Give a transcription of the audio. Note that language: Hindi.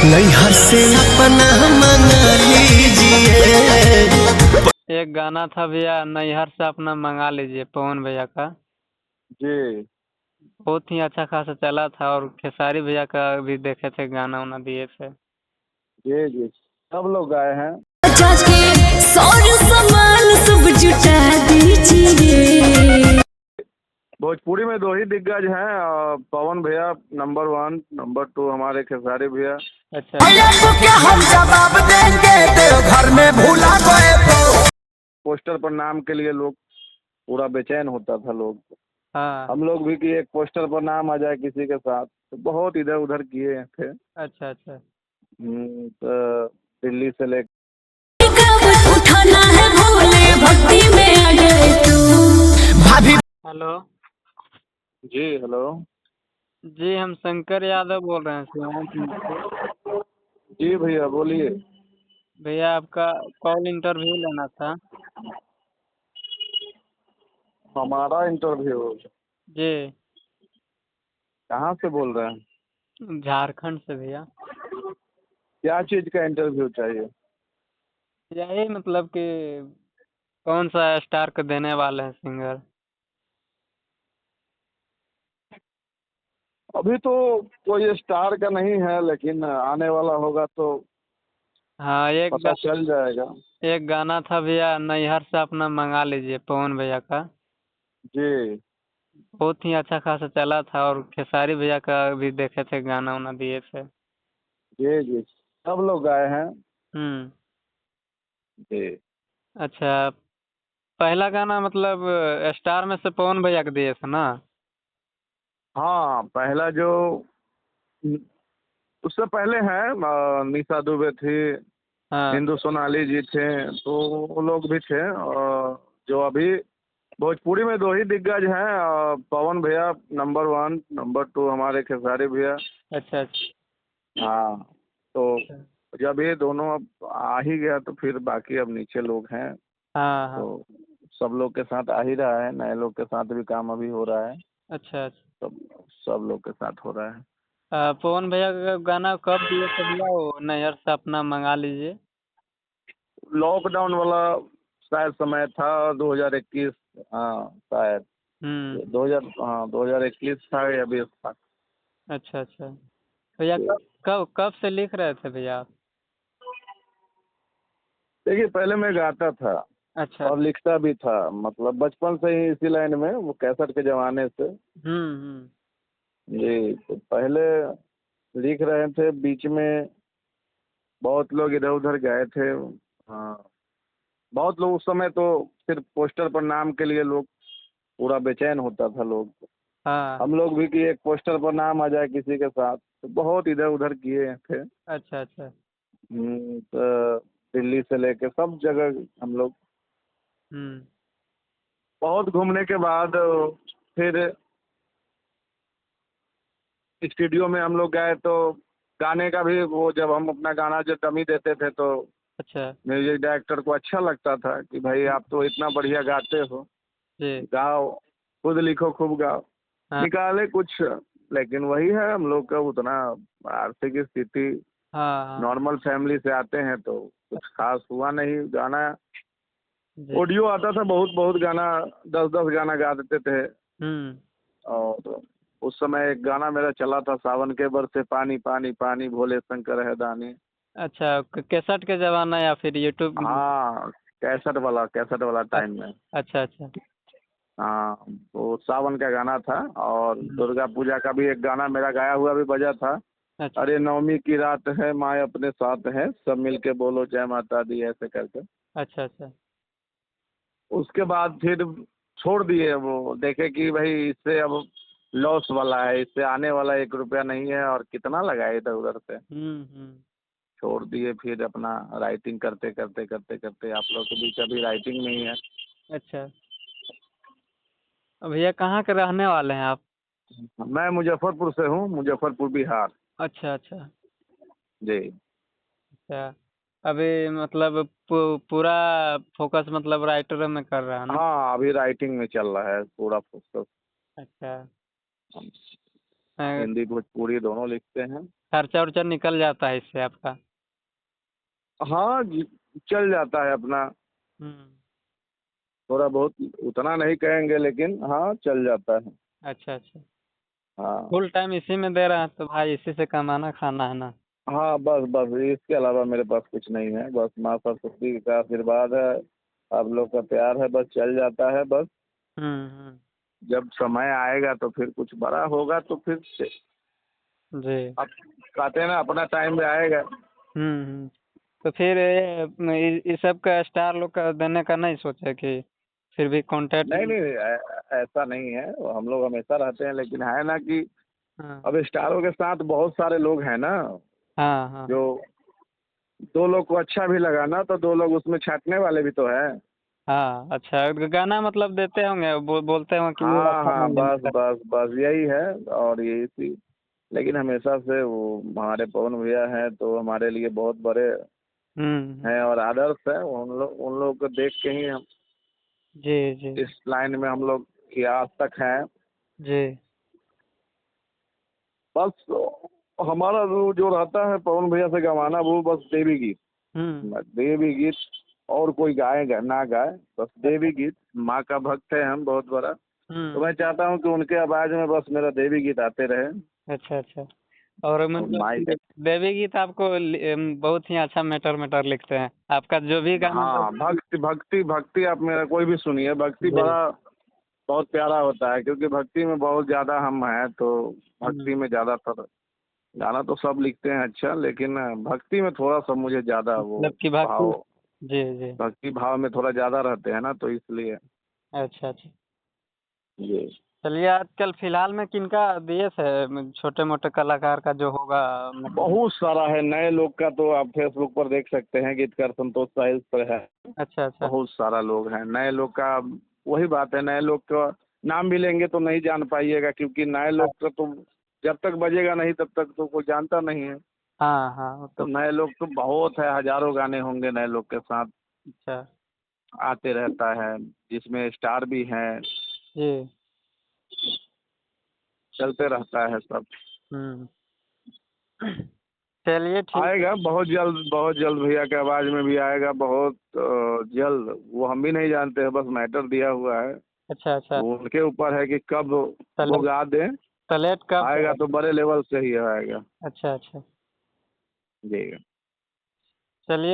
नैहर से अपना मंगा लीजिए। एक गाना था भैया, नैहर से अपना मंगा लीजिए, पवन भैया का। जी बहुत ही अच्छा खासा चला था, और खेसारी भैया का भी देखे थे, गाना वाना दिए थे। जी जी, सब लोग आए हैं। सारे सामान सब जुटा दीजिए। भोजपुरी में दो ही दिग्गज हैं, पवन भैया नंबर 1, नंबर 2 हमारे खेसारी भैया। अच्छा भैया को क्या हम जवाब देंगे, देवघर में भूला गए तो। पोस्टर पर नाम के लिए लोग पूरा बेचैन होता था लोग। हाँ। हम लोग भी कि एक पोस्टर पर नाम आ जाए किसी के साथ, तो बहुत इधर उधर किए थे। अच्छा अच्छा। तो दिल्ली से लेकर उठाना है भोले भक्ति में आ गए तू। भाभी हेलो। जी हेलो। जी, हम शंकर यादव बोल रहे हैं सिवान से। जी भैया बोलिए। भैया आपका कॉल इंटरव्यू लेना था। हमारा इंटरव्यू? जी। कहाँ से बोल रहे हैं? झारखंड से भैया। क्या चीज़ का इंटरव्यू चाहिए? यही मतलब कि कौन सा स्टार को देने वाले हैं सिंगर। अभी तो कोई स्टार का नहीं है, लेकिन आने वाला होगा तो हाँ, पता चल जाएगा। एक गाना था भैया, नैहर से अपना मंगा लीजिए, पवन भैया का। जी बहुत ही अच्छा खासा चला था, और खेसारी भैया का भी देखे थे, गाना वाना दिए थे। जी जी, सब लोग आए हैं। हम्म। जी अच्छा, पहला गाना मतलब स्टार में से पवन भैया के दिए थे ना। हाँ, पहला जो उससे पहले है, निशा दुबे थी, हाँ। हिंदू सोनाली जी थे, तो वो लोग भी थे। जो अभी भोजपुरी में दो ही दिग्गज हैं, पवन भैया नंबर 1, नंबर 2 हमारे खेसारी भैया। अच्छा अच्छा। हाँ, तो अच्छा। जब ये दोनों अब आ ही गया तो फिर बाकी अब नीचे लोग हैं, हाँ हाँ। तो सब लोग के साथ आ ही रहा है, नए लोग के साथ भी काम अभी हो रहा है। अच्छा अच्छा। सब सब लोग के साथ हो रहा है। पवन भैया का गाना कब दिए थे भैया, वो नैहर से अपना मंगा लीजिए? लॉकडाउन वाला शायद समय था, 2021। हाँ शायद हम्म। 2000, हाँ 2021 था या 20 था। अच्छा अच्छा। भैया कब कब कब से लिख रहे थे भैया आप? देखिए, पहले मैं गाता था अच्छा। और लिखता भी था, मतलब बचपन से ही इसी लाइन में, वो कैसेट के ज़माने से। हम्म। जी, तो पहले लिख रहे थे, बीच में बहुत लोग इधर उधर गए थे। हाँ, बहुत लोग उस समय तो सिर्फ पोस्टर पर नाम के लिए लोग पूरा बेचैन होता था लोग। हाँ। हम लोग भी कि एक पोस्टर पर नाम आ जाए किसी के साथ, तो बहुत इधर उधर किए थे। अच्छा अच्छा। तो दिल्ली से लेके सब जगह हम लोग हम्म। बहुत घूमने के बाद फिर स्टूडियो में हम लोग गए, तो गाने का भी वो, जब हम अपना गाना जो डमी देते थे, तो अच्छा। म्यूजिक डायरेक्टर को अच्छा लगता था कि भाई आप तो इतना बढ़िया गाते हो, जी। गाओ, खुद लिखो खूब गाओ। हाँ निकाले कुछ, लेकिन वही है, हम लोग का उतना आर्थिक स्थिति, हाँ हाँ। नॉर्मल फैमिली से आते हैं, तो कुछ खास हुआ नहीं। गाना जी। ऑडियो आता था, बहुत बहुत गाना, 10-10 गाना गा देते थे। हम्म। और उस समय एक गाना मेरा चला था, सावन के बरसे पानी पानी पानी, भोले शंकर है दानी। अच्छा, कैसेट के जमाना या फिर यूट्यूब? हाँ, कैसेट वाला टाइम में। अच्छा अच्छा। हाँ, वो सावन का गाना था, और हम्म। दुर्गा पूजा का भी एक गाना मेरा गाया हुआ भी बजा था। अच्छा अरे नवमी की रात है, माँ अपने साथ है, सब मिलके बोलो जय माता दी, ऐसे करके। अच्छा। अच्छा। उसके बाद फिर छोड़ दिए, वो देखे कि भाई इससे अब लॉस वाला है, इससे आने वाला 1 रुपया नहीं है, और कितना लगाए इधर उधर से। हम्म। छोड़ दिए, फिर अपना राइटिंग करते करते करते करते, आप लोग के बीच अभी राइटिंग नहीं है। अच्छा। भैया कहाँ के रहने वाले हैं आप? मैं मुजफ्फरपुर से हूँ, मुजफ्फरपुर बिहार। अच्छा अच्छा। जी अच्छा, अभी मतलब पूरा फोकस मतलब राइटर में कर रहा है ना? हाँ, अभी राइटिंग में चल रहा है पूरा फोकस। अच्छा। हिंदी भोजपुरी दोनों लिखते हैं। खर्चा उर्चा निकल जाता है इससे आपका? हाँ चल जाता है अपना, थोड़ा बहुत, उतना नहीं कहेंगे लेकिन हाँ चल जाता है। अच्छा अच्छा। हाँ फुल टाइम इसी में दे रहा है तो भाई इसी से कमाना खाना है ना। हाँ, बस बस इसके अलावा मेरे पास कुछ नहीं है, बस माँ सरस्वती का आशीर्वाद है, आप लोग का प्यार है, बस चल जाता है बस। हम्म। जब समय आएगा तो फिर कुछ बड़ा होगा तो फिर से जी। अब कहते हैं ना अपना टाइम भी आएगा। तो फिर इस सब का स्टार लोग का देने का नहीं सोचा कि फिर भी कांटेक्ट? नहीं नहीं ऐसा नहीं है, हम लोग हमेशा रहते हैं, लेकिन है ना कि हाँ अब स्टारों के साथ बहुत सारे लोग हैं ना, हाँ हाँ जो दो लोग को अच्छा भी लगा ना तो दो लोग उसमें छाटने वाले भी तो है। हाँ। अच्छा गाना मतलब देते होंगे, बोलते होंगे कि ये हाँ अच्छा हाँ, नहीं बस है। बस बस यही है, और यही थी। लेकिन हमेशा से वो हमारे पवन भैया हैं तो हमारे लिए बहुत बड़े हम्म। हैं और आदर्श है, उन लोग को देख के ही हम जी जी इस लाइन में हम लोग की आज तक हैं। जी। बस हमारा जो रहता है पवन भैया से गवाना, वो बस देवी गीत, हम्म। देवी गीत, और कोई गाए ना गाए, बस देवी गीत। माँ का भक्त है हम बहुत बड़ा, तो मैं चाहता हूँ कि उनके आवाज में बस मेरा देवी गीत आते रहे। अच्छा अच्छा। और और मतलब माई देवी गीत आपको बहुत ही अच्छा मैटर लिखते हैं, आपका जो भी गाना हाँ, भक्ति भक्ति भक्ति, आप मेरा कोई भी सुनिए, भक्ति जी। बड़ा बहुत प्यारा होता है, क्योंकि भक्ति में बहुत ज़्यादा हम हैं, तो भक्ति में ज़्यादातर गाना तो सब लिखते हैं अच्छा, लेकिन भक्ति में थोड़ा सा मुझे ज़्यादा वो मतलब कि भक्ति। भाव, जी जी। भक्ति भाव में थोड़ा ज़्यादा रहते हैं ना, तो इसलिए अच्छा अच्छा। ये चलिए आजकल फिलहाल में किनका दिए थे छोटे मोटे कलाकार का जो होगा मतलब? बहुत सारा है, नए लोग का तो आप फेसबुक पर देख सकते हैं, गीतकार संतोष साहिल पर है। अच्छा अच्छा। बहुत सारा लोग हैं नए लोग का, वही बात है, नए लोग का नाम भी लेंगे तो नहीं जान पाइएगा, क्योंकि नए लोग का तो जब तक बजेगा नहीं तब तक तो कोई जानता नहीं है। हाँ हाँ वो तो तो। नए लोग तो बहुत है, हजारों गाने होंगे नए लोग के साथ अच्छा। आते रहता है, जिसमें स्टार भी हैं, जी। चलते रहता है सब। हम्म। चलिए ठीक है। आएगा बहुत जल्द भैया के आवाज में भी आएगा, बहुत जल्द, वो हम भी नहीं जानते हैं, बस मैटर दिया हुआ है, अच्छा अच्छा। वो उनके ऊपर है कि कब वो तलेट गा दें। तलेट कब आएगा है? तो बड़े लेवल से ही आएगा। अच्छा अच्छा। जी। चलिए।